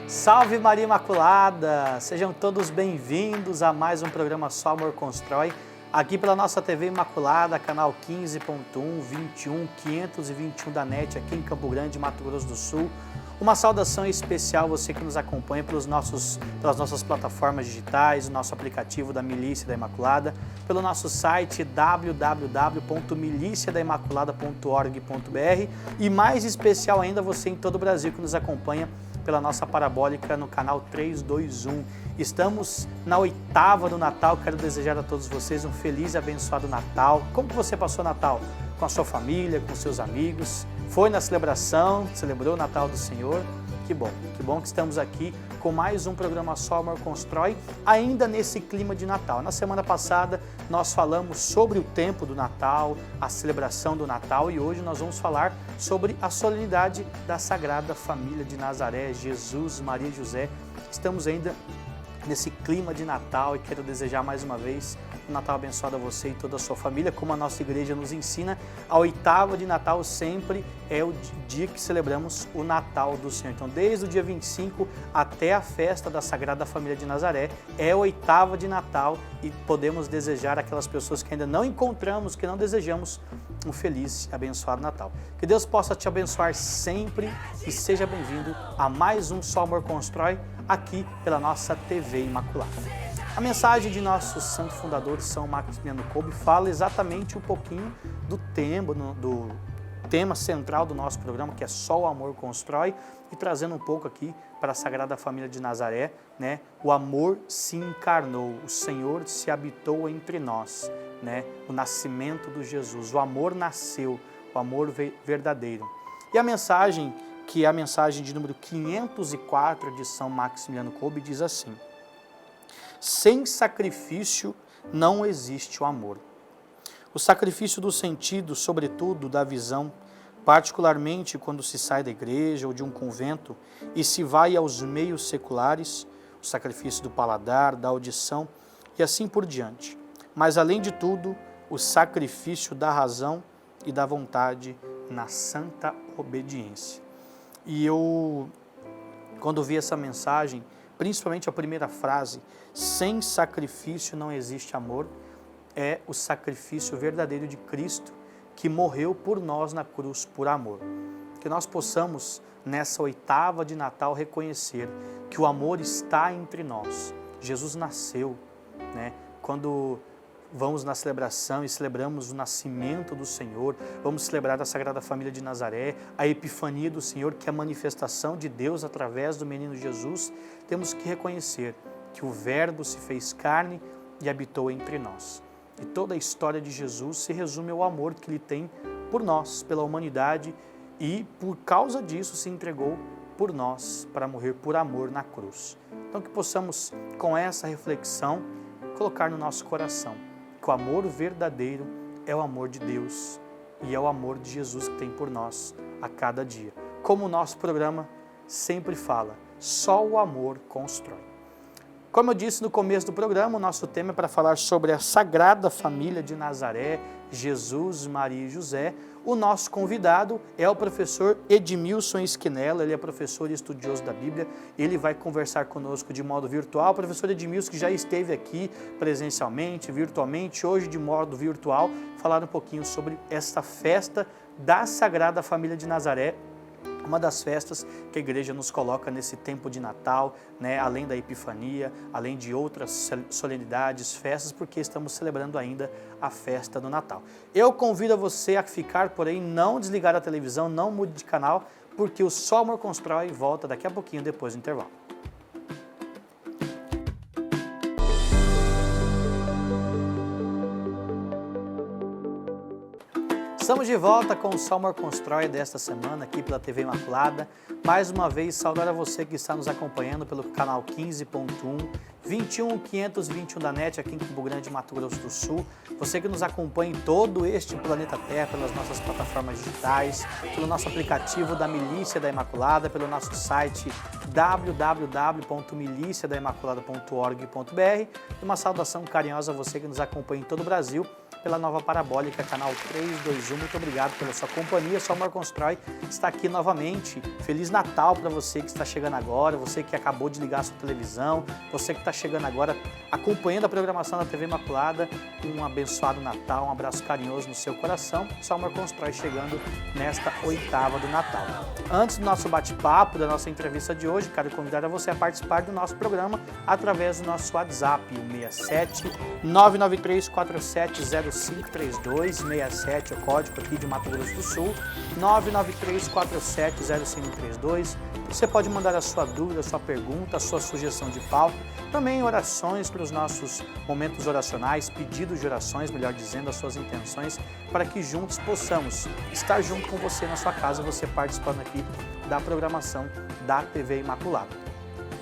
Salve Maria Imaculada! Sejam todos bem-vindos a mais um programa Só Amor Constrói, aqui pela nossa TV Imaculada, canal 15.1, 21, 521 da NET, aqui em Campo Grande, Mato Grosso do Sul. Uma saudação especial você que nos acompanha pelas nossas plataformas digitais, o nosso aplicativo da Milícia da Imaculada, pelo nosso site www.miliciadaimaculada.org.br e mais especial ainda você em todo o Brasil que nos acompanha pela nossa parabólica no canal 321. Estamos na oitava do Natal, quero desejar a todos vocês um feliz e abençoado Natal. Como que você passou o Natal? Com a sua família, com seus amigos? Foi na celebração, celebrou o Natal do Senhor? Que bom que estamos aqui com mais um programa Só Amor Constrói, ainda nesse clima de Natal. Na semana passada nós falamos sobre o tempo do Natal, a celebração do Natal, e hoje nós vamos falar sobre a solenidade da Sagrada Família de Nazaré, Jesus, Maria e José. Estamos ainda nesse clima de Natal e quero desejar mais uma vez um Natal abençoado a você e toda a sua família. Como a nossa igreja nos ensina, a oitava de Natal sempre é o dia que celebramos o Natal do Senhor. Então, desde o dia 25 até a festa da Sagrada Família de Nazaré, é a oitava de Natal e podemos desejar àquelas pessoas que ainda não encontramos, que não desejamos, um feliz e abençoado Natal. Que Deus possa te abençoar sempre e seja bem-vindo a mais um Só Amor Constrói, aqui pela nossa TV Imaculada. A mensagem de nosso santo fundador, São Maximiliano Kolbe, fala exatamente um pouquinho do tema central do nosso programa, que é Só o Amor Constrói, e trazendo um pouco aqui para a Sagrada Família de Nazaré, né? O amor se encarnou, o Senhor se habitou entre nós, né? O nascimento do Jesus, o amor nasceu, o amor verdadeiro. E a mensagem, que é a mensagem de número 504 de São Maximiliano Kolbe, diz assim: sem sacrifício não existe o amor. O sacrifício do sentido, sobretudo da visão, particularmente quando se sai da igreja ou de um convento e se vai aos meios seculares, o sacrifício do paladar, da audição e assim por diante. Mas, além de tudo, o sacrifício da razão e da vontade na santa obediência. E eu, quando vi essa mensagem, principalmente a primeira frase, sem sacrifício não existe amor, é o sacrifício verdadeiro de Cristo, que morreu por nós na cruz por amor. Que nós possamos, nessa oitava de Natal, reconhecer que o amor está entre nós. Jesus nasceu, né? Quando vamos na celebração e celebramos o nascimento do Senhor, vamos celebrar a Sagrada Família de Nazaré, a Epifania do Senhor, que é a manifestação de Deus através do menino Jesus, temos que reconhecer que o Verbo se fez carne e habitou entre nós. E toda a história de Jesus se resume ao amor que Ele tem por nós, pela humanidade, e por causa disso se entregou por nós, para morrer por amor na cruz. Então que possamos, com essa reflexão, colocar no nosso coração que o amor verdadeiro é o amor de Deus e é o amor de Jesus que tem por nós a cada dia. Como o nosso programa sempre fala, só o amor constrói. Como eu disse no começo do programa, o nosso tema é para falar sobre a Sagrada Família de Nazaré, Jesus, Maria e José. O nosso convidado é o professor Edmilson Esquinella, ele é professor e estudioso da Bíblia, ele vai conversar conosco de modo virtual. O professor Edmilson, que já esteve aqui presencialmente, virtualmente, hoje de modo virtual, falar um pouquinho sobre esta festa da Sagrada Família de Nazaré, uma das festas que a igreja nos coloca nesse tempo de Natal, né? Além da Epifania, além de outras solenidades, festas, porque estamos celebrando ainda a festa do Natal. Eu convido você a ficar por aí, não desligar a televisão, não mude de canal, porque o Só Amor Constrói volta daqui a pouquinho depois do intervalo. Estamos de volta com o Só Amor Constrói desta semana aqui pela TV Imaculada. Mais uma vez, saudar a você que está nos acompanhando pelo canal 15.1, 21, 521 da NET aqui em Campo Grande, Mato Grosso do Sul. Você que nos acompanha em todo este planeta Terra, pelas nossas plataformas digitais, pelo nosso aplicativo da Milícia da Imaculada, pelo nosso site www.miliciadaimaculada.org.br. E uma saudação carinhosa a você que nos acompanha em todo o Brasil, pela nova parabólica, canal 321. Muito obrigado pela sua companhia. Só Amor Constrói está aqui novamente. Feliz Natal para você que está chegando agora, você que acabou de ligar a sua televisão, você que está chegando agora acompanhando a programação da TV Imaculada. Um abençoado Natal, um abraço carinhoso no seu coração. Só Amor Constrói chegando nesta oitava do Natal. Antes do nosso bate-papo, da nossa entrevista de hoje, quero convidar você a participar do nosso programa através do nosso WhatsApp, o 67 993 470532, 67 é o código aqui de Mato Grosso do Sul, 993 470532. Você pode mandar a sua dúvida, a sua pergunta, a sua sugestão de pauta, também orações para os nossos momentos oracionais, pedidos de orações, melhor dizendo, as suas intenções, para que juntos possamos estar junto com você na sua casa, você participando aqui da programação da TV Imaculada.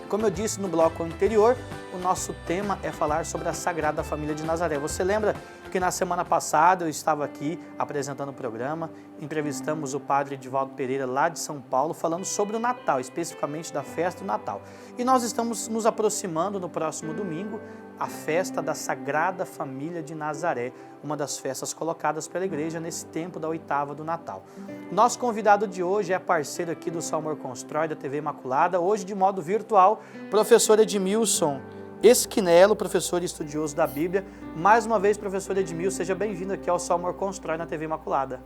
Como eu disse no bloco anterior, o nosso tema é falar sobre a Sagrada Família de Nazaré. Você lembra que na semana passada eu estava aqui apresentando o programa, entrevistamos o padre Edivaldo Pereira lá de São Paulo, falando sobre o Natal, especificamente da festa do Natal. E nós estamos nos aproximando no próximo domingo, a festa da Sagrada Família de Nazaré, uma das festas colocadas pela igreja nesse tempo da oitava do Natal. Nosso convidado de hoje é parceiro aqui do Só Amor Constrói, da TV Imaculada, hoje de modo virtual, professor Edmilson Esquinelo, professor e estudioso da Bíblia. Mais uma vez, professor Edmilson, seja bem-vindo aqui ao Só Amor Constrói na TV Imaculada.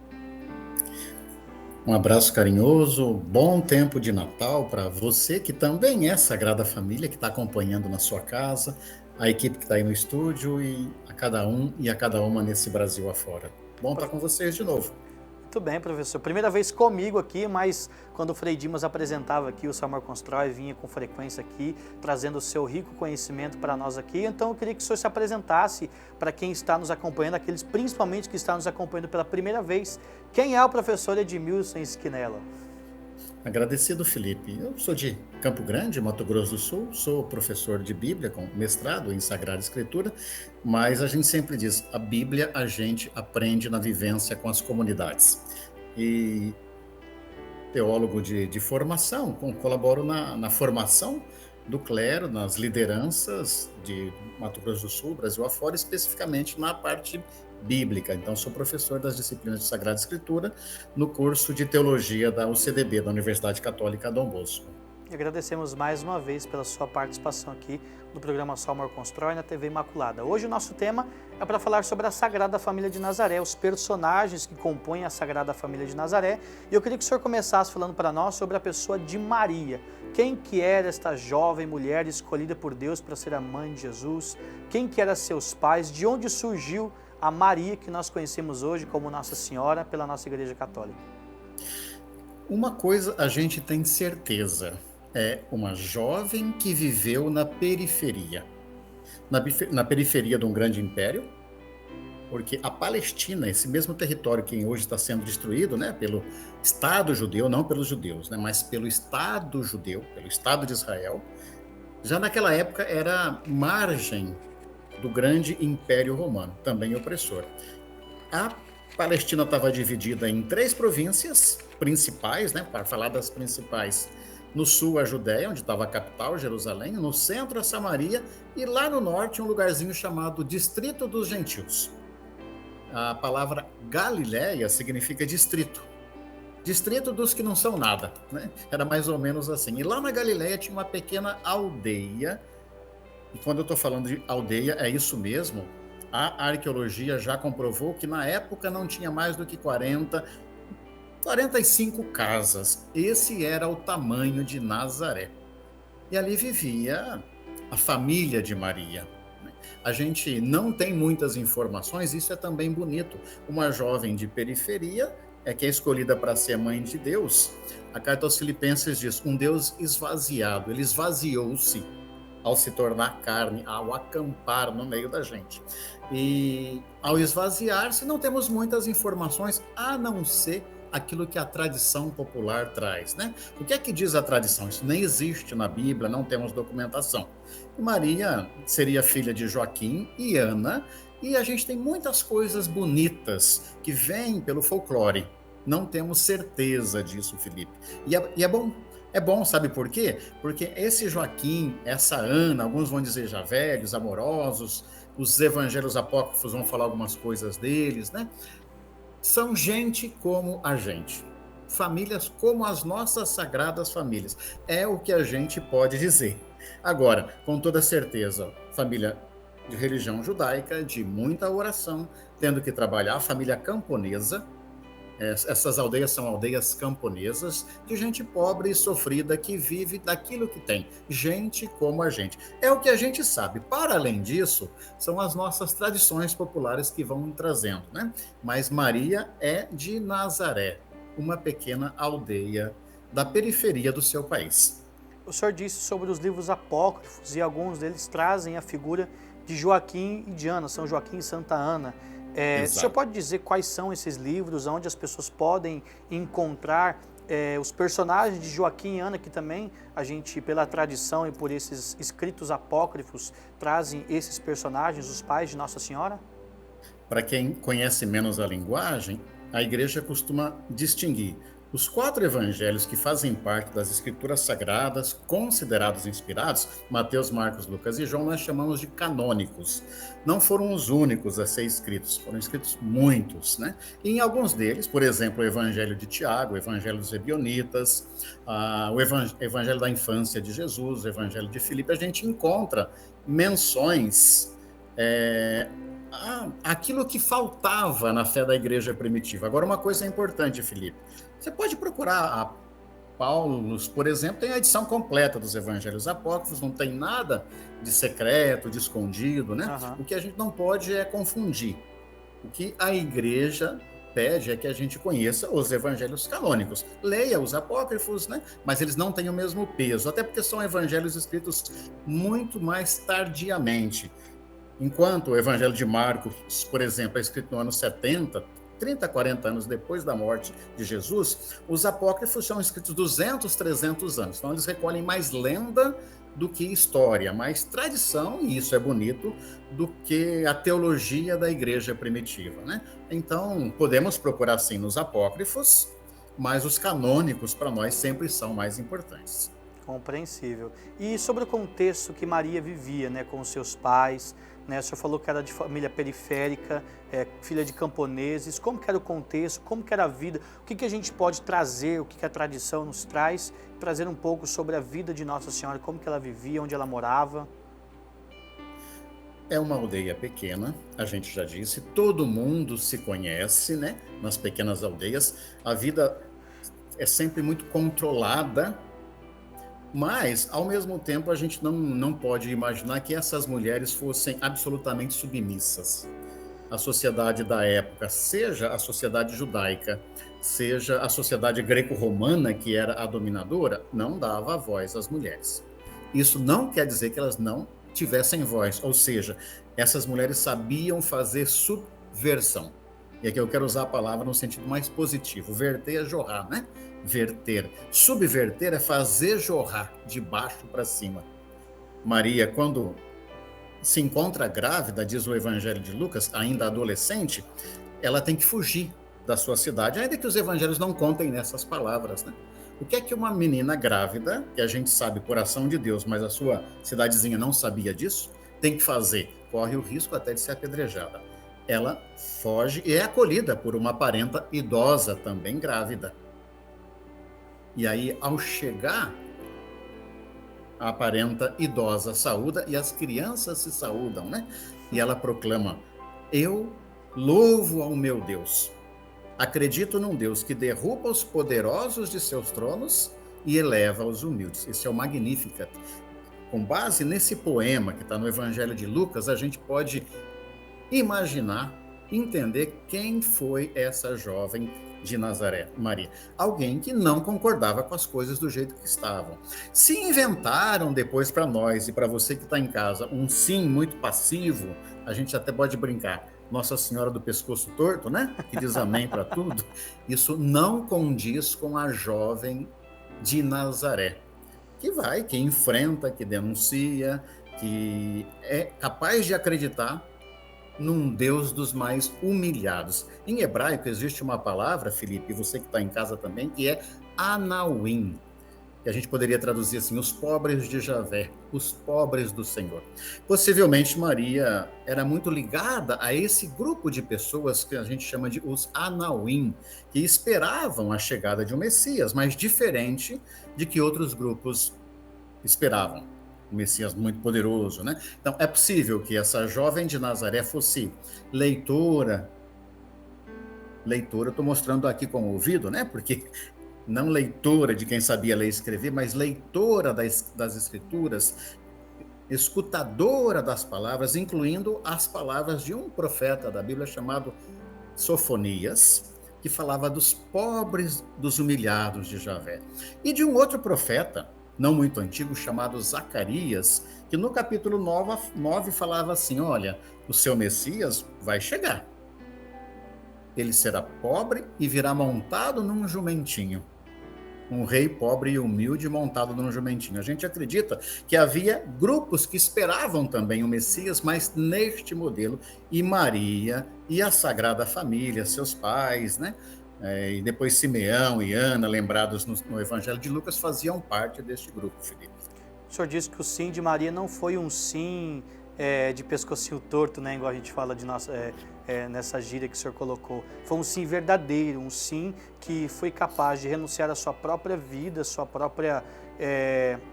Um abraço carinhoso, bom tempo de Natal para você que também é Sagrada Família, que está acompanhando na sua casa, a equipe que está aí no estúdio e a cada um e a cada uma nesse Brasil afora. Bom estar com vocês de novo. Muito bem, professor. Primeira vez comigo aqui, mas quando o Frei Dimas apresentava aqui o Só Amor Constrói, vinha com frequência aqui, trazendo o seu rico conhecimento para nós aqui. Então eu queria que o senhor se apresentasse para quem está nos acompanhando, aqueles principalmente que estão nos acompanhando pela primeira vez. Quem é o professor Edmilson Esquinelo? Agradecido, Felipe. Eu sou de Campo Grande, Mato Grosso do Sul, sou professor de Bíblia, com mestrado em Sagrada Escritura, mas a gente sempre diz, a Bíblia a gente aprende na vivência com as comunidades. E teólogo de formação, colaboro na formação do clero, nas lideranças de Mato Grosso do Sul, Brasil afora, especificamente na parte bíblica. Então, sou professor das disciplinas de Sagrada Escritura no curso de Teologia da UCDB, da Universidade Católica Dom Bosco. E agradecemos mais uma vez pela sua participação aqui no programa Só Amor Constrói na TV Imaculada. Hoje o nosso tema é para falar sobre a Sagrada Família de Nazaré, os personagens que compõem a Sagrada Família de Nazaré. E eu queria que o senhor começasse falando para nós sobre a pessoa de Maria. Quem que era esta jovem mulher escolhida por Deus para ser a mãe de Jesus? Quem que eram seus pais? De onde surgiu a Maria que nós conhecemos hoje como Nossa Senhora pela nossa Igreja Católica? Uma coisa a gente tem certeza, é uma jovem que viveu na periferia. Na periferia de um grande império, porque a Palestina, esse mesmo território que hoje está sendo destruído, né, pelo Estado judeu, não pelos judeus, né, mas pelo Estado judeu, pelo Estado de Israel, já naquela época era margem do grande Império Romano, também opressor. A Palestina estava dividida em 3 províncias principais, né, para falar das principais. No sul, a Judéia, onde estava a capital, Jerusalém, no centro, a Samaria, e lá no norte, um lugarzinho chamado Distrito dos Gentios. A palavra Galileia significa distrito. Distrito dos que não são nada, né? Era mais ou menos assim. E lá na Galileia tinha uma pequena aldeia. E quando eu estou falando de aldeia, é isso mesmo. A arqueologia já comprovou que na época não tinha mais do que 45 casas. Esse era o tamanho de Nazaré. E ali vivia a família de Maria. A gente não tem muitas informações, isso é também bonito. Uma jovem de periferia que é escolhida para ser mãe de Deus. A carta aos Filipenses diz, um Deus esvaziado, ele esvaziou-se ao se tornar carne, ao acampar no meio da gente. E ao esvaziar-se, não temos muitas informações, a não ser aquilo que a tradição popular traz, né? O que é que diz a tradição? Isso nem existe na Bíblia, não temos documentação. Maria seria filha de Joaquim e Ana, e a gente tem muitas coisas bonitas que vêm pelo folclore. Não temos certeza disso, Felipe. E é bom, sabe por quê? Porque esse Joaquim, essa Ana, alguns vão dizer já velhos, amorosos, os evangelhos apócrifos vão falar algumas coisas deles, né? São gente como a gente. Famílias como as nossas sagradas famílias. É o que a gente pode dizer. Agora, com toda certeza, família de religião judaica, de muita oração, tendo que trabalhar, família camponesa. Essas aldeias são aldeias camponesas, de gente pobre e sofrida que vive daquilo que tem. Gente como a gente. É o que a gente sabe. Para além disso, são as nossas tradições populares que vão trazendo, né? Mas Maria é de Nazaré, uma pequena aldeia da periferia do seu país. O senhor disse sobre os livros apócrifos e alguns deles trazem a figura de Joaquim e de Ana, São Joaquim e Santa Ana. O senhor pode dizer quais são esses livros, onde as pessoas podem encontrar os personagens de Joaquim e Ana, que também a gente, pela tradição e por esses escritos apócrifos, trazem esses personagens, os pais de Nossa Senhora? Para quem conhece menos a linguagem, a igreja costuma distinguir os 4 evangelhos que fazem parte das escrituras sagradas, considerados inspirados, Mateus, Marcos, Lucas e João, nós chamamos de canônicos. Não foram os únicos a ser escritos, foram escritos muitos, né? E em alguns deles, por exemplo, o evangelho de Tiago, o evangelho dos Ebionitas, o evangelho da infância de Jesus, o evangelho de Filipe, a gente encontra menções aquilo que faltava na fé da igreja primitiva. Agora, uma coisa importante, Felipe, você pode procurar a Paulus, por exemplo, tem a edição completa dos evangelhos apócrifos, não tem nada de secreto, de escondido, né? O que a gente não pode é confundir. O que a igreja pede é que a gente conheça os evangelhos canônicos. Leia os apócrifos, né? Mas eles não têm o mesmo peso, até porque são evangelhos escritos muito mais tardiamente. Enquanto o Evangelho de Marcos, por exemplo, é escrito no ano 70, 30, 40 anos depois da morte de Jesus, os apócrifos são escritos 200, 300 anos. Então, eles recolhem mais lenda do que história, mais tradição, e isso é bonito, do que a teologia da igreja primitiva, né? Então, podemos procurar, sim, nos apócrifos, mas os canônicos, para nós, sempre são mais importantes. Compreensível. E sobre o contexto que Maria vivia, né, com os seus pais, né? O senhor falou que era de família periférica, filha de camponeses. Como que era o contexto? Como que era a vida? O que a gente pode trazer, o que a tradição nos traz? Trazer um pouco sobre a vida de Nossa Senhora, como que ela vivia, onde ela morava. É uma aldeia pequena, a gente já disse, todo mundo se conhece, né? Nas pequenas aldeias. A vida é sempre muito controlada, mas, ao mesmo tempo, a gente não pode imaginar que essas mulheres fossem absolutamente submissas. A sociedade da época, seja a sociedade judaica, seja a sociedade greco-romana, que era a dominadora, não dava voz às mulheres. Isso não quer dizer que elas não tivessem voz, ou seja, essas mulheres sabiam fazer subversão. E aqui eu quero usar a palavra no sentido mais positivo, verter é jorrar, né? Verter. Subverter é fazer jorrar de baixo para cima. Maria, quando se encontra grávida, diz o Evangelho de Lucas, ainda adolescente, ela tem que fugir da sua cidade, ainda que os evangelhos não contem nessas palavras, né? O que é que uma menina grávida, que a gente sabe por ação de Deus, mas a sua cidadezinha não sabia disso, tem que fazer? Corre o risco até de ser apedrejada. Ela foge e é acolhida por uma parenta idosa, também grávida. E aí, ao chegar, a parenta idosa saúda e as crianças se saúdam, né? E ela proclama: eu louvo ao meu Deus. Acredito num Deus que derruba os poderosos de seus tronos e eleva os humildes. Esse é o Magnificat. Com base nesse poema que está no Evangelho de Lucas, a gente pode imaginar, entender quem foi essa jovem de Nazaré, Maria. Alguém que não concordava com as coisas do jeito que estavam. Se inventaram depois para nós e para você que está em casa um sim muito passivo, a gente até pode brincar. Nossa Senhora do Pescoço Torto, né? Que diz amém para tudo. Isso não condiz com a jovem de Nazaré, que enfrenta, que denuncia, que é capaz de acreditar num Deus dos mais humilhados. Em hebraico existe uma palavra, Felipe, você que está em casa também, que é Anawim. que a gente poderia traduzir assim, os pobres de Javé, os pobres do Senhor. Possivelmente Maria era muito ligada a esse grupo de pessoas que a gente chama de os Anauim, que esperavam a chegada de um Messias, mas diferente de que outros grupos esperavam. Um Messias muito poderoso, né? Então, é possível que essa jovem de Nazaré fosse leitora, eu estou mostrando aqui com o ouvido, né? Porque não leitora de quem sabia ler e escrever, mas leitora das escrituras, escutadora das palavras, incluindo as palavras de um profeta da Bíblia chamado Sofonias, que falava dos pobres, dos humilhados de Javé. E de um outro profeta, não muito antigo, chamado Zacarias, que no capítulo 9 falava assim, olha, o seu Messias vai chegar. Ele será pobre e virá montado num jumentinho. Um rei pobre e humilde montado num jumentinho. A gente acredita que havia grupos que esperavam também o Messias, mas neste modelo, e Maria e a Sagrada Família, seus pais, né? E depois Simeão e Ana, lembrados no Evangelho de Lucas, faziam parte deste grupo, Felipe. O senhor disse que o sim de Maria não foi um sim de pescocinho torto, né? Igual a gente fala de nessa gíria que o senhor colocou. Foi um sim verdadeiro, um sim que foi capaz de renunciar à sua própria vida,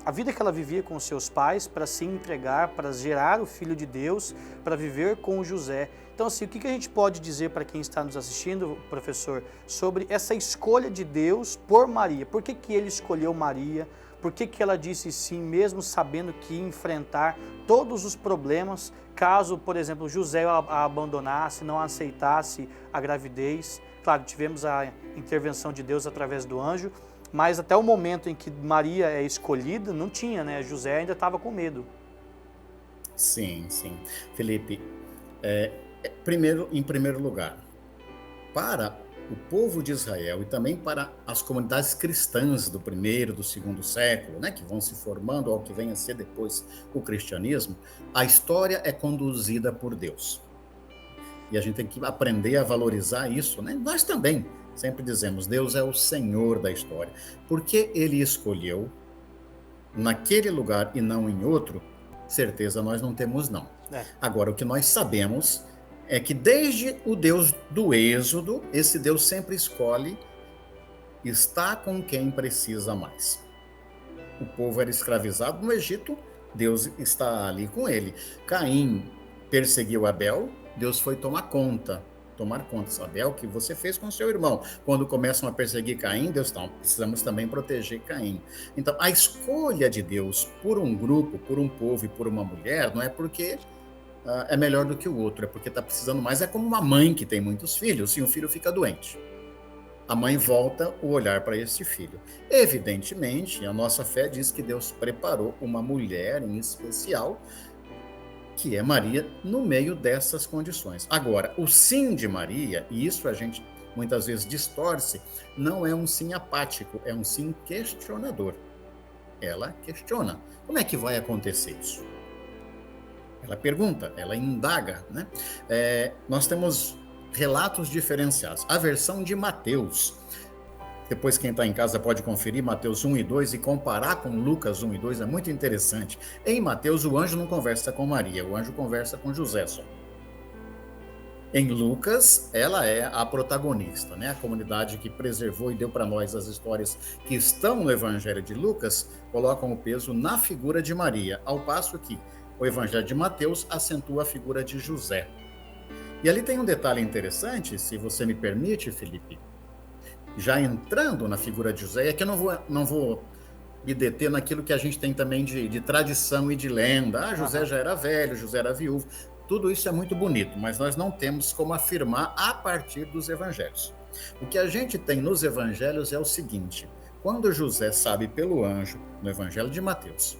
a vida que ela vivia com os seus pais, para se entregar, para gerar o Filho de Deus, para viver com José. Então, assim, o que a gente pode dizer para quem está nos assistindo, professor, sobre essa escolha de Deus por Maria? Por que ele escolheu Maria? Por que ela disse sim, mesmo sabendo que ia enfrentar todos os problemas, caso, por exemplo, José a abandonasse, não aceitasse a gravidez? Claro, tivemos a intervenção de Deus através do anjo, mas até o momento em que Maria é escolhida, não tinha, né? José ainda estava com medo. Sim. Felipe, em primeiro lugar, para o povo de Israel e também para as comunidades cristãs do primeiro, do segundo século, né, que vão se formando ao que vem a ser depois o cristianismo, a história é conduzida por Deus. E a gente tem que aprender a valorizar isso, né? Nós também sempre dizemos, Deus é o Senhor da história. Porque Ele escolheu naquele lugar e não em outro, certeza nós não temos não. Agora, o que nós sabemos é que desde o Deus do Êxodo, esse Deus sempre escolhe estar com quem precisa mais. O povo era escravizado no Egito, Deus está ali com ele. Caim perseguiu Abel, Deus foi tomar conta. Abel, o que você fez com seu irmão? Quando começam a perseguir Caim, Deus está, precisamos também proteger Caim. Então, a escolha de Deus por um grupo, por um povo e por uma mulher, não é porque é melhor do que o outro, é porque está precisando mais. É como uma mãe que tem muitos filhos, e um filho fica doente. A mãe volta o olhar para esse filho. Evidentemente, a nossa fé diz que Deus preparou uma mulher em especial, que é Maria, no meio dessas condições. Agora, o sim de Maria, e isso a gente muitas vezes distorce, não é um sim apático, é um sim questionador. Ela questiona. Como é que vai acontecer isso? Ela pergunta, ela indaga, né? Nós temos relatos diferenciados. A versão de Mateus, depois quem está em casa pode conferir Mateus 1 e 2 e comparar com Lucas 1 e 2, é muito interessante. Em Mateus, o anjo não conversa com Maria, o anjo conversa com José só. Em Lucas, ela é a protagonista, né? A comunidade que preservou e deu para nós as histórias que estão no Evangelho de Lucas colocam o peso na figura de Maria, ao passo que o Evangelho de Mateus acentua a figura de José. E ali tem um detalhe interessante, se você me permite, Felipe, já entrando na figura de José, é que eu não vou me deter naquilo que a gente tem também de tradição e de lenda. José já era velho, José era viúvo. Tudo isso é muito bonito, mas nós não temos como afirmar a partir dos evangelhos. O que a gente tem nos evangelhos é o seguinte: quando José sabe pelo anjo, no Evangelho de Mateus,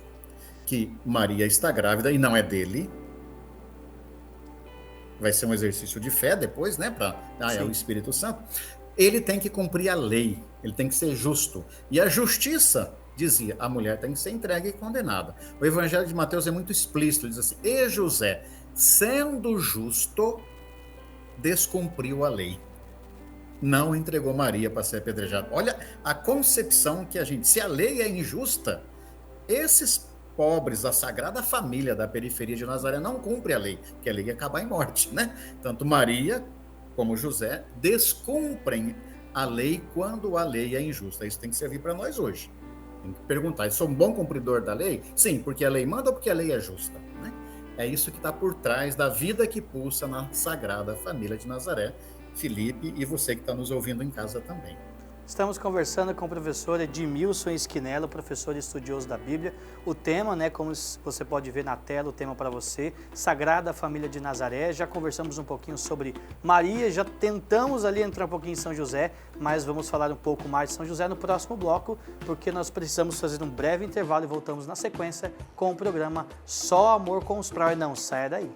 que Maria está grávida e não é dele, vai ser um exercício de fé depois, né? É o Espírito Santo. Ele tem que cumprir a lei, ele tem que ser justo. E a justiça dizia, a mulher tem que ser entregue e condenada. O Evangelho de Mateus é muito explícito, diz assim, e José, sendo justo, descumpriu a lei. não entregou Maria para ser apedrejada. Olha a concepção que a gente... Se a lei é injusta, esses pobres da Sagrada Família da periferia de Nazaré não cumprem a lei, porque a lei ia acabar em morte, né? Tanto Maria como José descumprem a lei quando a lei é injusta. Isso tem que servir para nós hoje. Tem que perguntar, sou um bom cumpridor da lei? Sim, porque a lei manda ou porque a lei é justa, né? É isso que está por trás da vida que pulsa na Sagrada Família de Nazaré. Felipe e você que está nos ouvindo em casa também. Estamos conversando com o professor Edmilson Esquinelo, professor estudioso da Bíblia. O tema, né, como você pode ver na tela, o tema para você, Sagrada Família de Nazaré. Já conversamos um pouquinho sobre Maria, já tentamos ali entrar um pouquinho em São José, mas vamos falar um pouco mais de São José no próximo bloco, porque nós precisamos fazer um breve intervalo e voltamos na sequência com o programa Só Amor Constrói. Não saia daí.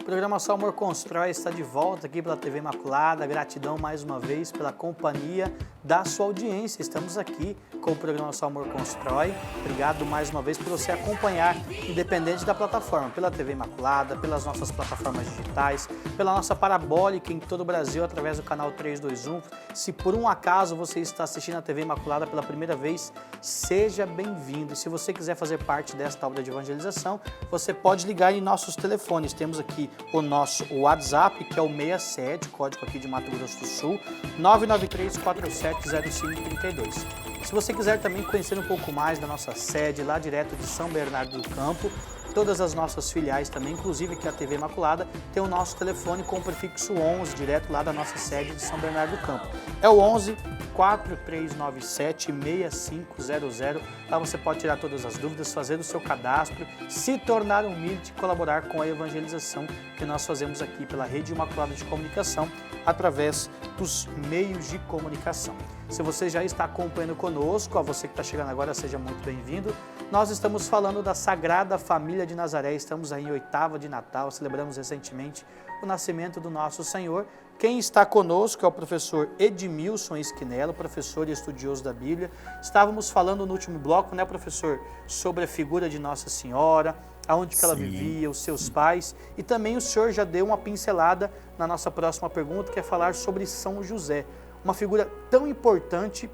O programa Só Amor Constrói está de volta aqui pela TV Imaculada. Gratidão mais uma vez pela companhia da sua audiência. Estamos aqui com o programa Só Amor Constrói. Obrigado mais uma vez por você acompanhar, independente da plataforma, pela TV Imaculada, pelas nossas plataformas digitais, pela nossa parabólica em todo o Brasil, através do canal 321. Se por um acaso você está assistindo a TV Imaculada pela primeira vez, seja bem-vindo. E se você quiser fazer parte desta obra de evangelização, você pode ligar em nossos telefones. Temos aqui o nosso WhatsApp, que é o 67, código aqui de Mato Grosso do Sul, 993-470532. Se você quiser também conhecer um pouco mais da nossa sede, lá direto de São Bernardo do Campo, todas as nossas filiais também, inclusive que a TV Imaculada, tem o nosso telefone com o prefixo 11, direto lá da nossa sede de São Bernardo do Campo. É o 11 4397 6500. Lá você pode tirar todas as dúvidas, fazer o seu cadastro, se tornar um MIT e colaborar com a evangelização que nós fazemos aqui pela Rede Imaculada de Comunicação, através dos meios de comunicação. Se você já está acompanhando conosco, a você que está chegando agora, seja muito bem-vindo. Nós estamos falando da Sagrada Família de Nazaré, estamos aí em oitava de Natal, celebramos recentemente o nascimento do nosso Senhor. Quem está conosco é o professor Edmilson Esquinelo, professor e estudioso da Bíblia. Estávamos falando no último bloco, né, professor, sobre a figura de Nossa Senhora, aonde que ela vivia, os seus pais, e também o senhor já deu uma pincelada na nossa próxima pergunta, que é falar sobre São José, uma figura tão importante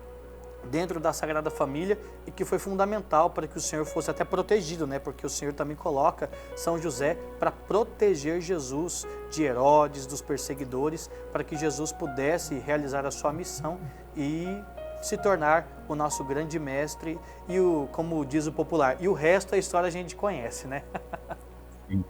dentro da Sagrada Família e que foi fundamental para que o Senhor fosse até protegido, né? Porque o Senhor também coloca São José para proteger Jesus de Herodes, dos perseguidores, para que Jesus pudesse realizar a sua missão e se tornar o nosso grande mestre e o, como diz o popular, e o resto da história a gente conhece, né? Sim.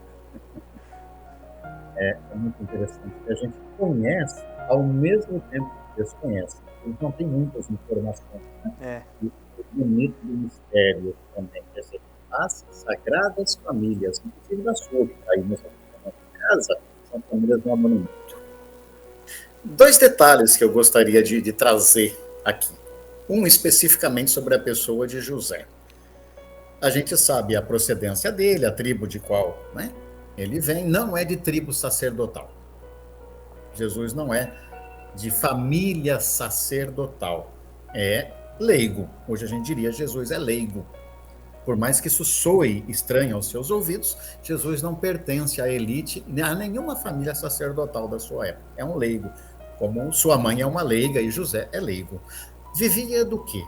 É muito interessante que a gente conhece ao mesmo tempo que desconhece. Eles não têm muitas informações, né? E o bonito do mistério também, quer dizer, as Sagradas Famílias, inclusive da sua, que está aí nessa casa, são famílias no monumento. Dois detalhes que eu gostaria de trazer aqui. Um especificamente sobre a pessoa de José. A gente sabe a procedência dele, a tribo de qual, né, ele vem, não é de tribo sacerdotal. Jesus não é de família sacerdotal, é leigo. Hoje a gente diria Jesus é leigo. Por mais que isso soe estranho aos seus ouvidos, Jesus não pertence à elite, a nenhuma família sacerdotal da sua época. É um leigo, como sua mãe é uma leiga e José é leigo. Vivia do quê?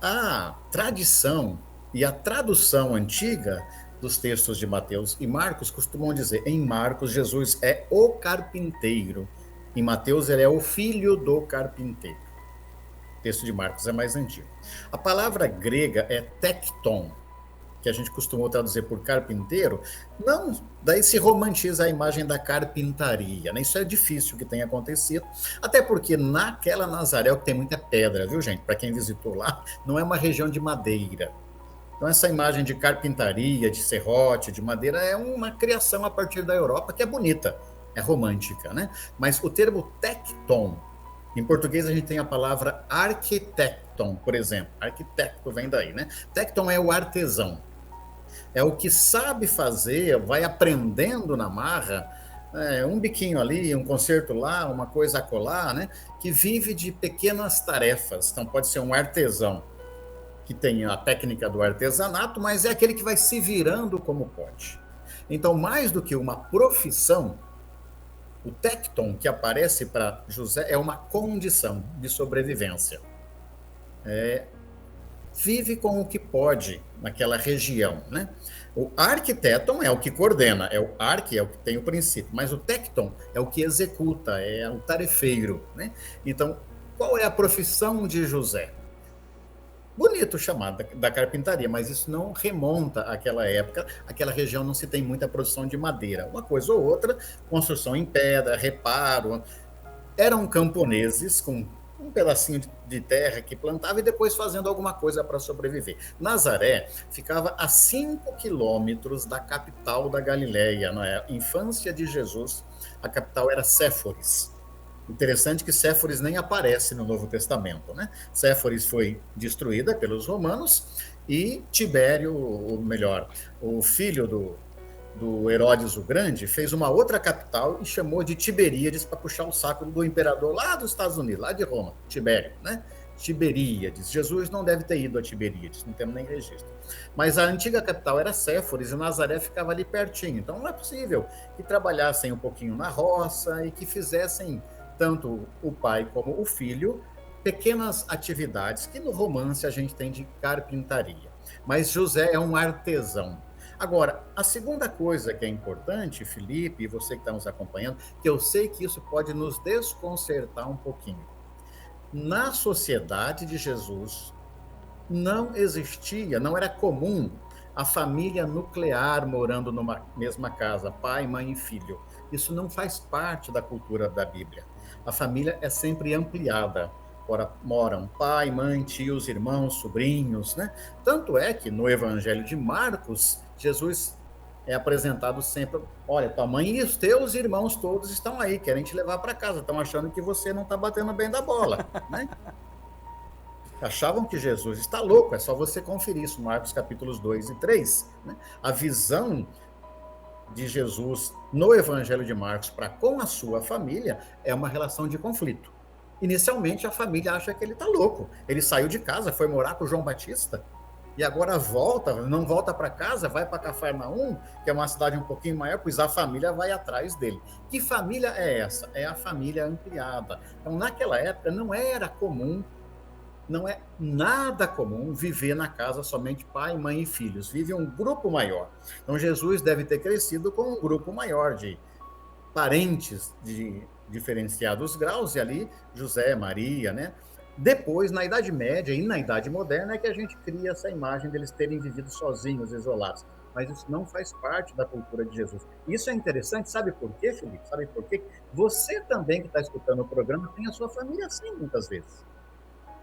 A tradição e a tradução antiga dos textos de Mateus e Marcos costumam dizer, em Marcos, Jesus é o carpinteiro. Em Mateus, ele é o filho do carpinteiro. O texto de Marcos é mais antigo. A palavra grega é tekton, que a gente costumou traduzir por carpinteiro. Não, daí se romantiza a imagem da carpintaria, né? Isso é difícil que tenha acontecido, até porque naquela Nazaré que tem muita pedra, viu, gente? Para quem visitou lá, não é uma região de madeira. Então essa imagem de carpintaria, de serrote, de madeira, é uma criação a partir da Europa que é bonita. É romântica, né? Mas o termo tecton, em português a gente tem a palavra arquitecton, por exemplo. Arquitecto vem daí, né? Tecton é o artesão. É o que sabe fazer, vai aprendendo na marra, um biquinho ali, um concerto lá, uma coisa acolá, né? Que vive de pequenas tarefas. Então pode ser um artesão. que tem a técnica do artesanato, mas é aquele que vai se virando como pode. Então, mais do que uma profissão, o tecton que aparece para José é uma condição de sobrevivência. Vive com o que pode naquela região, né? O arquiteton é o que coordena, é o arque é o que tem o princípio, mas o tecton é o que executa, é o tarefeiro, né? Então, qual é a profissão de José? Bonito chamado da carpintaria, mas isso não remonta àquela época. Aquela região não se tem muita produção de madeira. Uma coisa ou outra, construção em pedra, reparo. Eram camponeses com um pedacinho de terra que plantava e depois fazendo alguma coisa para sobreviver. Nazaré ficava a 5 quilômetros da capital da Galileia. Na infância de Jesus, a capital era Séforis. Interessante que Séforis nem aparece no Novo Testamento, né? Séforis foi destruída pelos romanos e Tibério, ou melhor, o filho do Herodes o Grande, fez uma outra capital e chamou de Tiberíades para puxar o saco do imperador lá dos Estados Unidos, lá de Roma, Tibério, né? Tiberíades. Jesus não deve ter ido a Tiberíades, não temos nem registro. Mas a antiga capital era Séforis e Nazaré ficava ali pertinho. Então não é possível que trabalhassem um pouquinho na roça e que fizessem, tanto o pai como o filho, pequenas atividades que no romance a gente tem de carpintaria. Mas José é um artesão. Agora, a segunda coisa que é importante, Felipe, e você que está nos acompanhando, que eu sei que isso pode nos desconcertar um pouquinho. Na sociedade de Jesus, não existia, não era comum a família nuclear morando numa mesma casa, pai, mãe e filho. Isso não faz parte da cultura da Bíblia. A família é sempre ampliada. Ora, moram pai, mãe, tios, irmãos, sobrinhos, né? Tanto é que no Evangelho de Marcos, Jesus é apresentado sempre: olha, tua mãe e os teus irmãos todos estão aí, querem te levar para casa, estão achando que você não está batendo bem da bola, né? Achavam que Jesus está louco, é só você conferir isso, Marcos capítulos 2 e 3. Né? A visão de Jesus no Evangelho de Marcos para com a sua família é uma relação de conflito. Inicialmente, a família acha que ele está louco. Ele saiu de casa, foi morar com João Batista, e agora volta, não volta para casa, vai para Cafarnaum, que é uma cidade um pouquinho maior, pois a família vai atrás dele. Que família é essa? É a família ampliada. Então, naquela época, não era comum, não é nada comum viver na casa somente pai, mãe e filhos. Vive um grupo maior. Então, Jesus deve ter crescido com um grupo maior de parentes de diferenciados graus, e ali José, Maria, né? Depois, na Idade Média e na Idade Moderna, é que a gente cria essa imagem deles terem vivido sozinhos, isolados. Mas isso não faz parte da cultura de Jesus. Isso é interessante, sabe por quê, Felipe? Sabe por quê? Você também que está escutando o programa tem a sua família assim, muitas vezes.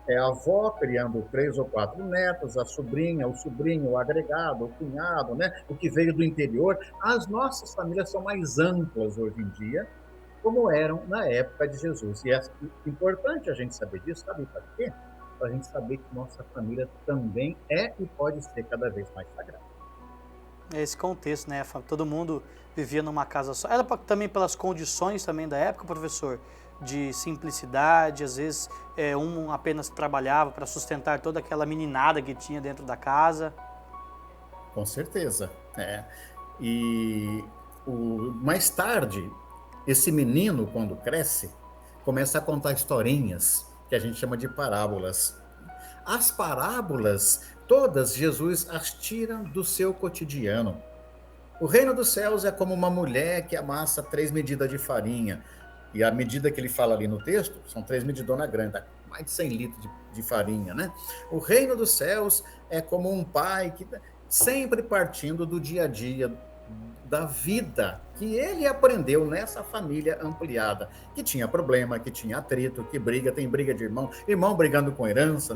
É a avó criando 3 ou 4 netos, a sobrinha, o sobrinho, o agregado, o cunhado, né? O que veio do interior. As nossas famílias são mais amplas hoje em dia, como eram na época de Jesus. E é importante a gente saber disso, sabe para quê? Para a gente saber que nossa família também é e pode ser cada vez mais sagrada. Esse contexto, né? Todo mundo vivia numa casa só. Era também pelas condições também da época, professor, de simplicidade, às vezes um apenas trabalhava para sustentar toda aquela meninada que tinha dentro da casa. Com certeza. E mais tarde, esse menino, quando cresce, começa a contar historinhas que a gente chama de parábolas. As parábolas, todas, Jesus as tira do seu cotidiano. O reino dos céus é como uma mulher que amassa 3 medidas de farinha. E a medida que ele fala ali no texto, são 3 medidonas grandes, mais de 100 litros de farinha, né? O reino dos céus é como um pai que sempre partindo do dia a dia, da vida que ele aprendeu nessa família ampliada, que tinha problema, que tinha atrito, que briga, tem briga de irmão brigando com herança,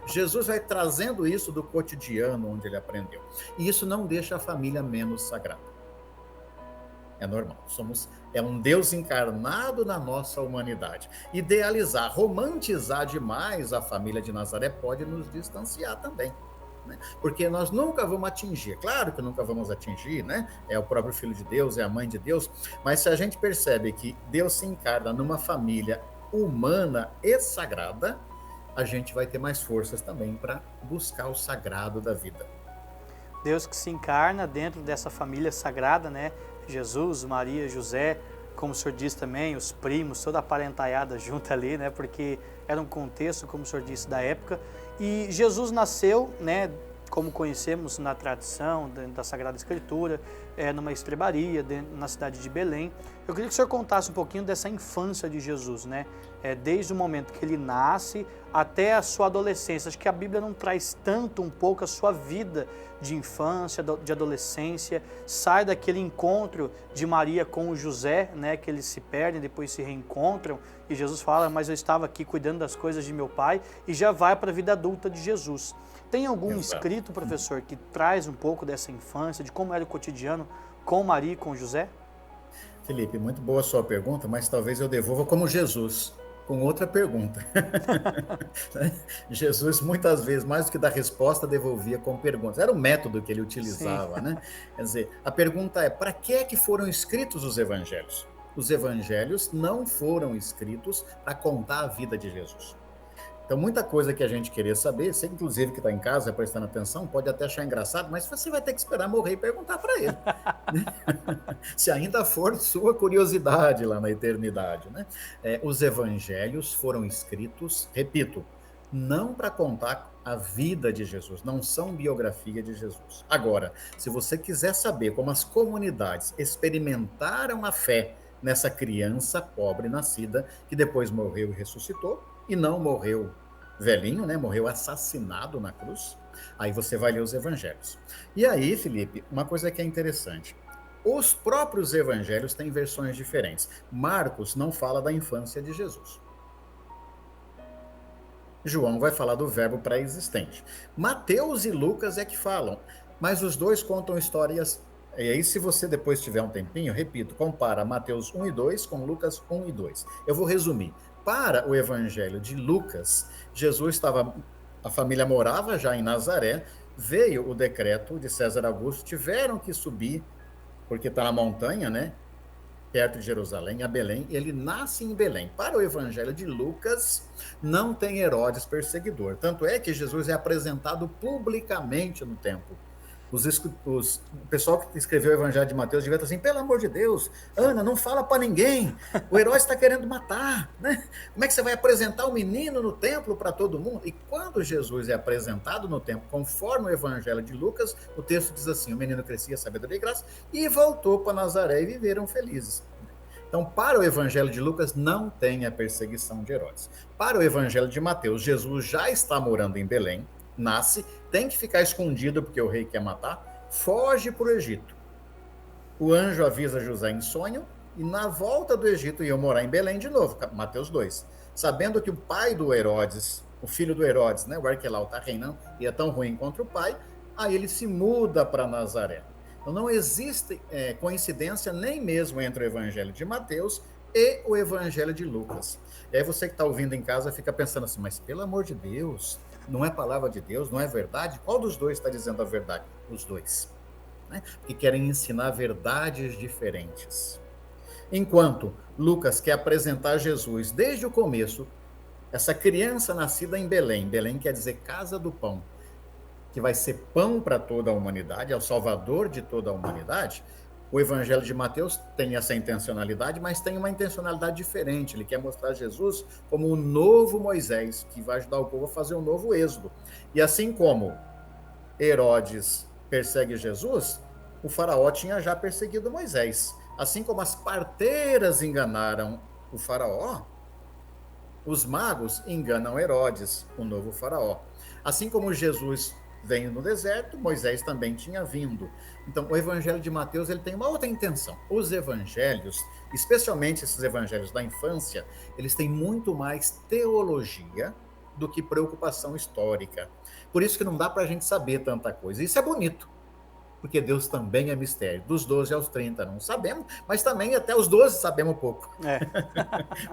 Jesus vai trazendo isso do cotidiano onde ele aprendeu. E isso não deixa a família menos sagrada. É normal, é um Deus encarnado na nossa humanidade. Idealizar, romantizar demais a família de Nazaré pode nos distanciar também. Né? Porque nós nunca vamos atingir, claro que nunca vamos atingir, né? É o próprio Filho de Deus, é a Mãe de Deus, mas se a gente percebe que Deus se encarna numa família humana e sagrada, a gente vai ter mais forças também para buscar o sagrado da vida. Deus que se encarna dentro dessa família sagrada, né? Jesus, Maria, José, como o senhor disse também, os primos, toda a parentaiada junto ali, né? Porque era um contexto, como o senhor disse, da época. E Jesus nasceu, né? Como conhecemos na tradição da Sagrada Escritura, numa estrebaria, na cidade de Belém. Eu queria que o senhor contasse um pouquinho dessa infância de Jesus, né? Desde o momento que ele nasce até a sua adolescência. Acho que a Bíblia não traz tanto, um pouco, a sua vida de infância, de adolescência, sai daquele encontro de Maria com o José, né? Que eles se perdem, depois se reencontram, e Jesus fala, mas eu estava aqui cuidando das coisas de meu pai, e já vai para a vida adulta de Jesus. Tem algum escrito, professor, que traz um pouco dessa infância, de como era o cotidiano com Maria e com José? Felipe, muito boa a sua pergunta, mas talvez eu devolva como Jesus, com outra pergunta. Jesus, muitas vezes, mais do que dar resposta, devolvia com perguntas. Era o método que ele utilizava, Sim. né? Quer dizer, a pergunta é, para que é que foram escritos os evangelhos? Os evangelhos não foram escritos para contar a vida de Jesus. Então, muita coisa que a gente queria saber, você inclusive que está em casa prestando atenção, pode até achar engraçado, mas você vai ter que esperar morrer e perguntar para ele, né? Se ainda for sua curiosidade lá na eternidade, né? Os evangelhos foram escritos, repito, não para contar a vida de Jesus, não são biografia de Jesus. Agora, se você quiser saber como as comunidades experimentaram a fé nessa criança pobre nascida, que depois morreu e ressuscitou, e não morreu velhinho, né? Morreu assassinado na cruz. Aí você vai ler os evangelhos. E aí, Felipe, uma coisa que é interessante. Os próprios evangelhos têm versões diferentes. Marcos não fala da infância de Jesus. João vai falar do verbo pré-existente. Mateus e Lucas é que falam, mas os dois contam histórias. E aí, se você depois tiver um tempinho, repito, compara Mateus 1 e 2 com Lucas 1 e 2. Eu vou resumir. Para o evangelho de Lucas, Jesus estava, a família morava já em Nazaré, veio o decreto de César Augusto, tiveram que subir, porque está na montanha, né? Perto de Jerusalém, a Belém, ele nasce em Belém. Para o evangelho de Lucas, não tem Herodes perseguidor. Tanto é que Jesus é apresentado publicamente no templo. O pessoal que escreveu o evangelho de Mateus devia estar assim, pelo amor de Deus, Ana, não fala para ninguém, o Herodes está querendo matar, né? Como é que você vai apresentar o menino no templo para todo mundo? E quando Jesus é apresentado no templo, conforme o evangelho de Lucas, o texto diz assim, o menino crescia, sabedoria e graça, e voltou para Nazaré e viveram felizes. Então, para o evangelho de Lucas, não tem a perseguição de Herodes. Para o evangelho de Mateus, Jesus já está morando em Belém, nasce, tem que ficar escondido porque o rei quer matar, foge para o Egito. O anjo avisa José em sonho e na volta do Egito iam morar em Belém de novo, Mateus 2. Sabendo que o pai do Herodes, o filho do Herodes, né, o Arquelau, está reinando e é tão ruim contra o pai, aí ele se muda para Nazaré. Então não existe coincidência nem mesmo entre o evangelho de Mateus e o evangelho de Lucas. E aí você que está ouvindo em casa fica pensando assim, mas pelo amor de Deus, não é palavra de Deus, não é verdade? Qual dos dois está dizendo a verdade? Os dois. Né? Que querem ensinar verdades diferentes. Enquanto Lucas quer apresentar Jesus desde o começo, essa criança nascida em Belém, Belém quer dizer casa do pão, que vai ser pão para toda a humanidade, é o salvador de toda a humanidade. O evangelho de Mateus tem essa intencionalidade, mas tem uma intencionalidade diferente. Ele quer mostrar Jesus como um novo Moisés, que vai ajudar o povo a fazer um novo êxodo. E assim como Herodes persegue Jesus, o faraó tinha já perseguido Moisés. Assim como as parteiras enganaram o faraó, os magos enganam Herodes, o novo faraó. Assim como Jesus veio no deserto, Moisés também tinha vindo. Então, o evangelho de Mateus ele tem uma outra intenção. Os evangelhos, especialmente esses evangelhos da infância, eles têm muito mais teologia do que preocupação histórica. Por isso que não dá para a gente saber tanta coisa. Isso é bonito, porque Deus também é mistério. Dos 12 aos 30 não sabemos, mas também até os 12 sabemos pouco. É.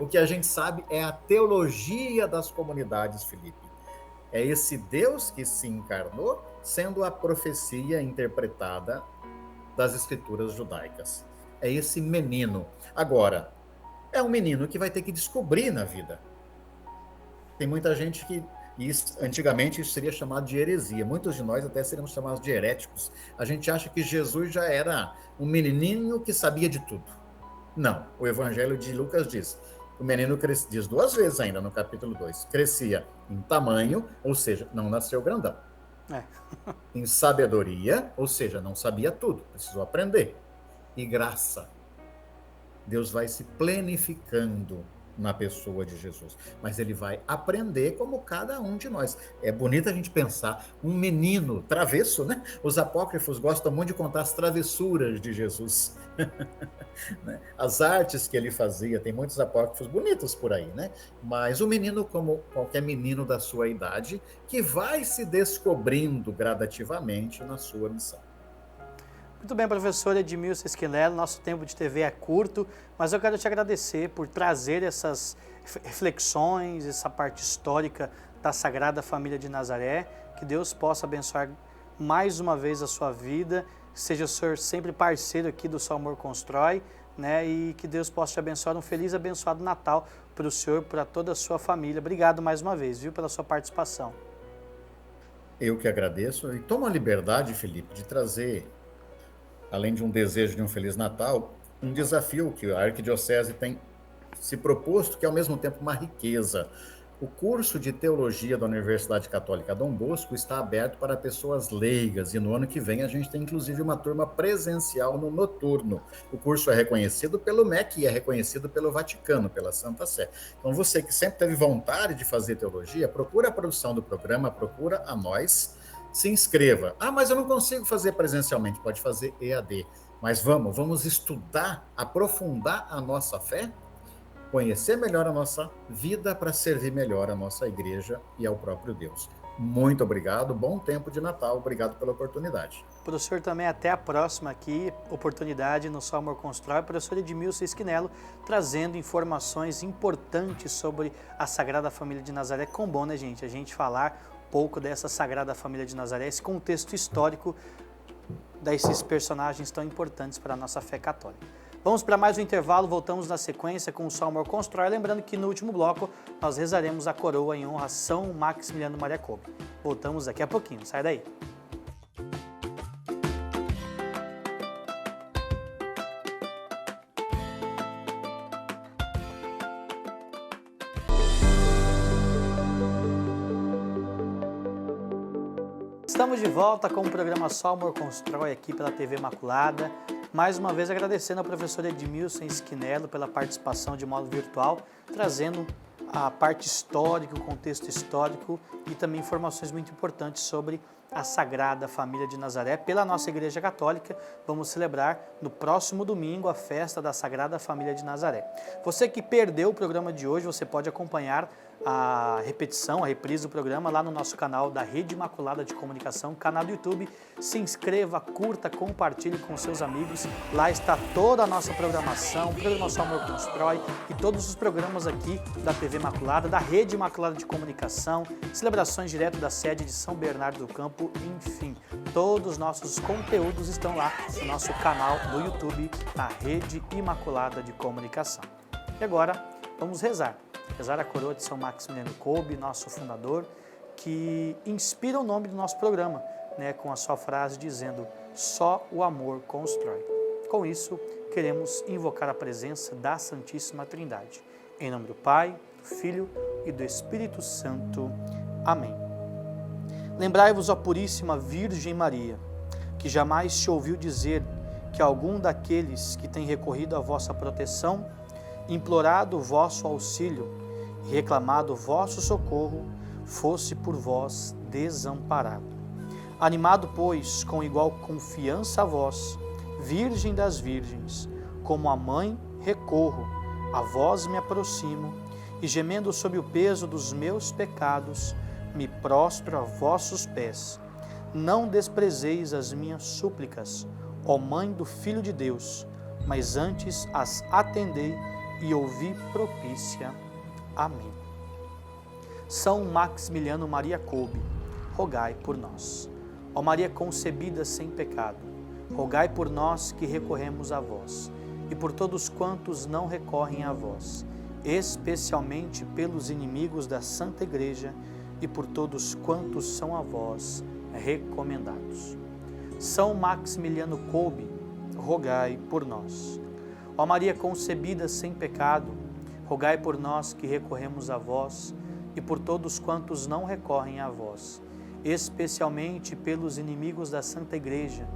O que a gente sabe é a teologia das comunidades, Felipe. É esse Deus que se encarnou, sendo a profecia interpretada das escrituras judaicas. É esse menino. Agora, é um menino que vai ter que descobrir na vida. Tem muita gente que, antigamente isso seria chamado de heresia, muitos de nós até seríamos chamados de heréticos. A gente acha que Jesus já era um menininho que sabia de tudo. Não, o Evangelho de Lucas diz, o menino diz 2 vezes ainda no capítulo 2, crescia em tamanho, ou seja, não nasceu grandão. Em sabedoria, ou seja, não sabia tudo, precisou aprender. E graça. Deus vai se plenificando na pessoa de Jesus, mas ele vai aprender como cada um de nós. É bonito a gente pensar, um menino travesso, né? Os apócrifos gostam muito de contar as travessuras de Jesus. As artes que ele fazia, tem muitos apócrifos bonitos por aí, né? Mas o menino, como qualquer menino da sua idade, que vai se descobrindo gradativamente na sua missão. Muito bem, professor Edmilson Esquinelo, nosso tempo de TV é curto, mas eu quero te agradecer por trazer essas reflexões, essa parte histórica da Sagrada Família de Nazaré. Que Deus possa abençoar mais uma vez a sua vida, seja o senhor sempre parceiro aqui do Só Amor Constrói, né? E que Deus possa te abençoar, um feliz e abençoado Natal para o senhor, para toda a sua família. Obrigado mais uma vez, viu, pela sua participação. Eu que agradeço e tomo a liberdade, Felipe, de trazer, além de um desejo de um Feliz Natal, um desafio que a Arquidiocese tem se proposto, que é ao mesmo tempo uma riqueza. O curso de Teologia da Universidade Católica Dom Bosco está aberto para pessoas leigas e no ano que vem a gente tem inclusive uma turma presencial no noturno. O curso é reconhecido pelo MEC e é reconhecido pelo Vaticano, pela Santa Sé. Então você que sempre teve vontade de fazer teologia, procura a produção do programa, procura a nós, se inscreva. Ah, mas eu não consigo fazer presencialmente, pode fazer EAD. Mas vamos estudar, aprofundar a nossa fé, conhecer melhor a nossa vida para servir melhor a nossa igreja e ao próprio Deus. Muito obrigado, bom tempo de Natal, obrigado pela oportunidade. Professor, também até a próxima aqui, oportunidade no Só Amor Constrói, professor Edmilson Esquinelo, trazendo informações importantes sobre a Sagrada Família de Nazaré. Como bom, né, gente? A gente falar pouco dessa Sagrada Família de Nazaré, esse contexto histórico desses personagens tão importantes para a nossa fé católica. Vamos para mais um intervalo, voltamos na sequência com o Só Amor Constrói, lembrando que no último bloco nós rezaremos a coroa em honra a São Maximiliano Maria Kolbe. Voltamos daqui a pouquinho, sai daí. Estamos de volta com o programa Só Amor Constrói aqui pela TV Imaculada. Mais uma vez agradecendo ao professor Edmilson Esquinelo pela participação de modo virtual, trazendo a parte histórica, o contexto histórico e também informações muito importantes sobre a Sagrada Família de Nazaré. Pela nossa Igreja Católica, vamos celebrar no próximo domingo a festa da Sagrada Família de Nazaré. Você que perdeu o programa de hoje, você pode acompanhar a repetição, a reprise do programa lá no nosso canal da Rede Imaculada de Comunicação, canal do YouTube. Se inscreva, curta, compartilhe com seus amigos. Lá está toda a nossa programação, o programa Só Amor Constrói e todos os programas aqui da TV Imaculada, da Rede Imaculada de Comunicação, celebrações direto da sede de São Bernardo do Campo, enfim, todos os nossos conteúdos estão lá no nosso canal do YouTube, da Rede Imaculada de Comunicação. E agora, vamos rezar a coroa de São Maximiliano Kolbe, nosso fundador, que inspira o nome do nosso programa, né, com a sua frase dizendo: só o amor constrói. Com isso, queremos invocar a presença da Santíssima Trindade. Em nome do Pai, do Filho e do Espírito Santo. Amém. Lembrai-vos, ó Puríssima Virgem Maria, que jamais se ouviu dizer que algum daqueles que têm recorrido à vossa proteção, implorado o vosso auxílio e reclamado o vosso socorro, fosse por vós desamparado. Animado, pois, com igual confiança a vós, Virgem das Virgens, como a mãe recorro, a vós me aproximo, e gemendo sob o peso dos meus pecados, me prostro a vossos pés. Não desprezeis as minhas súplicas, ó Mãe do Filho de Deus, mas antes as atendei e ouvi propícia. Amém. São Maximiliano Maria Kolbe, rogai por nós. Ó Maria concebida sem pecado, rogai por nós que recorremos a vós, e por todos quantos não recorrem a vós, especialmente pelos inimigos da Santa Igreja e por todos quantos são a vós recomendados. São Maximiliano Kolbe, rogai por nós. Ó Maria concebida sem pecado, rogai por nós que recorremos a vós e por todos quantos não recorrem a vós, especialmente pelos inimigos da Santa Igreja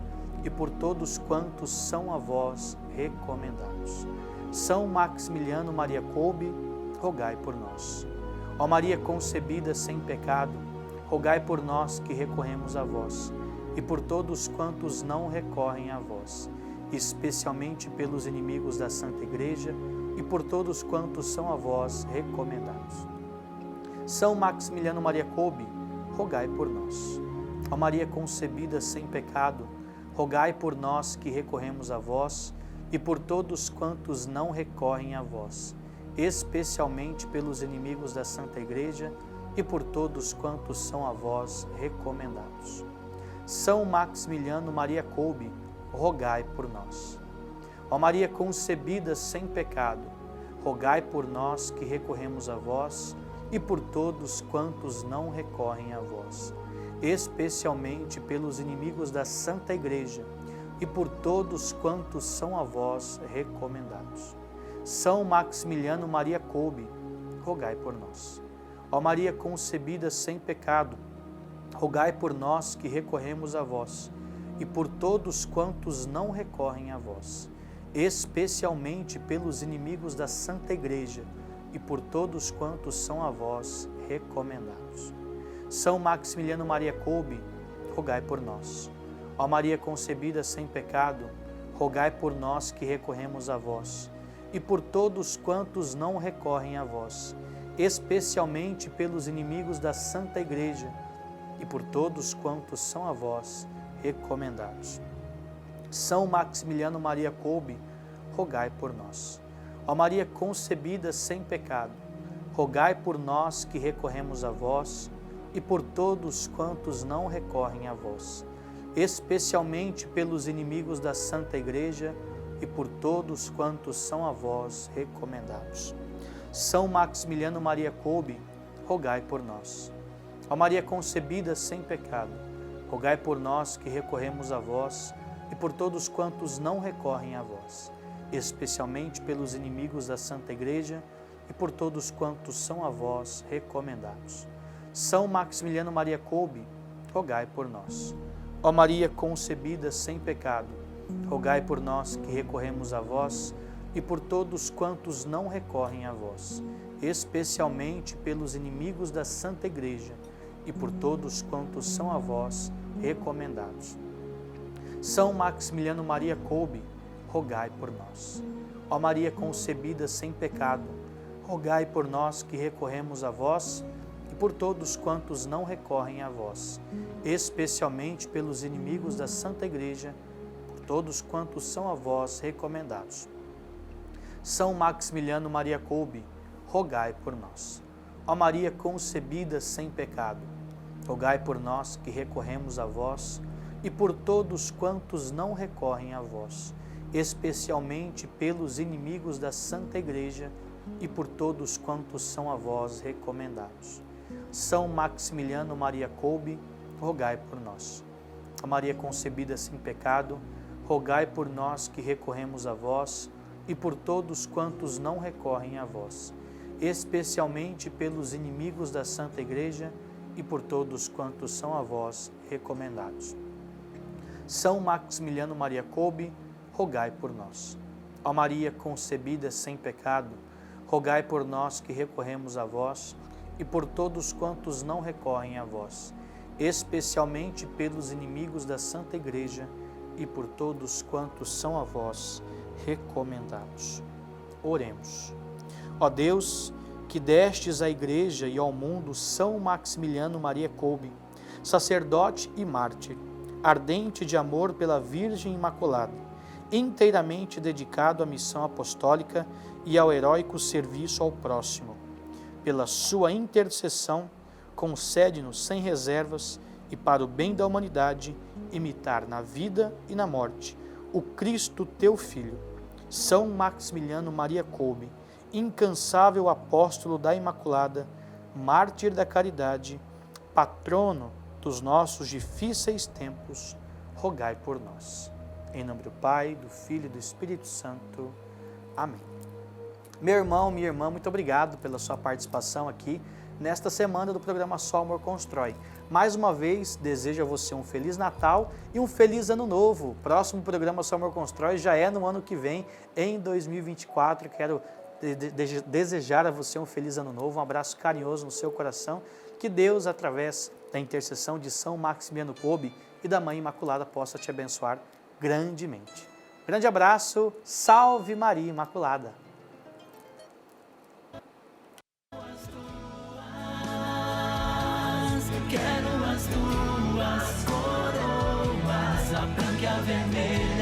e por todos quantos são a vós recomendados. São Maximiliano Maria Kolbe, rogai por nós. Ó Maria concebida sem pecado, rogai por nós que recorremos a vós e por todos quantos não recorrem a vós, especialmente pelos inimigos da Santa Igreja e por todos quantos são a vós recomendados. São Maximiliano Maria Kolbe, rogai por nós. Ó Maria concebida sem pecado, rogai por nós que recorremos a vós e por todos quantos não recorrem a vós, especialmente pelos inimigos da Santa Igreja e por todos quantos são a vós recomendados. São Maximiliano Maria Kolbe, rogai por nós. Ó Maria concebida sem pecado, rogai por nós que recorremos a vós e por todos quantos não recorrem a vós, especialmente pelos inimigos da Santa Igreja e por todos quantos são a vós recomendados. São Maximiliano Maria Kolbe, rogai por nós. Ó Maria concebida sem pecado, rogai por nós que recorremos a vós e por todos quantos não recorrem a vós, especialmente pelos inimigos da Santa Igreja e por todos quantos são a vós recomendados. São Maximiliano Maria Kolbe, rogai por nós. Ó Maria concebida sem pecado, rogai por nós que recorremos a vós e por todos quantos não recorrem a vós, especialmente pelos inimigos da Santa Igreja e por todos quantos são a vós recomendados. São Maximiliano Maria Kolbe, rogai por nós. Ó Maria concebida sem pecado, rogai por nós que recorremos a vós e por todos quantos não recorrem a vós, especialmente pelos inimigos da Santa Igreja e por todos quantos são a vós recomendados. São Maximiliano Maria Kolbe, rogai por nós. Ó Maria concebida sem pecado, rogai por nós que recorremos a vós e por todos quantos não recorrem a vós, especialmente pelos inimigos da Santa Igreja e por todos quantos são a vós recomendados. São Maximiliano Maria Kolbe, rogai por nós. Ó Maria concebida sem pecado, rogai por nós que recorremos a vós e por todos quantos não recorrem a vós, especialmente pelos inimigos da Santa Igreja e por todos quantos são a vós recomendados. São Maximiliano Maria Kolbe, rogai por nós. Ó Maria concebida sem pecado, rogai por nós que recorremos a vós e por todos quantos não recorrem a vós, especialmente pelos inimigos da Santa Igreja, por todos quantos são a vós recomendados. São Maximiliano Maria Kolbe, rogai por nós. Ó Maria concebida sem pecado, rogai por nós que recorremos a vós e por todos quantos não recorrem a vós, especialmente pelos inimigos da Santa Igreja e por todos quantos são a vós recomendados. São Maximiliano Maria Kolbe, rogai por nós. Ó Maria concebida sem pecado, rogai por nós que recorremos a vós e por todos quantos não recorrem a vós, especialmente pelos inimigos da Santa Igreja e por todos quantos são a vós recomendados. São Maximiliano Maria Kolbe, rogai por nós. Ó Maria concebida sem pecado, rogai por nós que recorremos a vós e por todos quantos não recorrem a vós, especialmente pelos inimigos da Santa Igreja e por todos quantos são a vós recomendados. Oremos. Ó Deus, que destes à Igreja e ao mundo São Maximiliano Maria Kolbe, sacerdote e mártir, ardente de amor pela Virgem Imaculada, inteiramente dedicado à missão apostólica e ao heróico serviço ao próximo. Pela sua intercessão, concede-nos sem reservas e para o bem da humanidade, imitar na vida e na morte o Cristo teu Filho. São Maximiliano Maria Kolbe, incansável apóstolo da Imaculada, mártir da caridade, patrono dos nossos difíceis tempos, rogai por nós. Em nome do Pai, do Filho e do Espírito Santo. Amém. Meu irmão, minha irmã, muito obrigado pela sua participação aqui nesta semana do programa Só Amor Constrói. Mais uma vez, desejo a você um Feliz Natal e um Feliz Ano Novo. O próximo programa Só Amor Constrói já é no ano que vem, em 2024. Quero desejar a você um Feliz Ano Novo, um abraço carinhoso no seu coração. Que Deus, através da intercessão de São Maximiano Kolbe e da Mãe Imaculada, possa te abençoar grandemente. Grande abraço, salve Maria Imaculada! Quero as tuas coroas, a branca e a vermelha.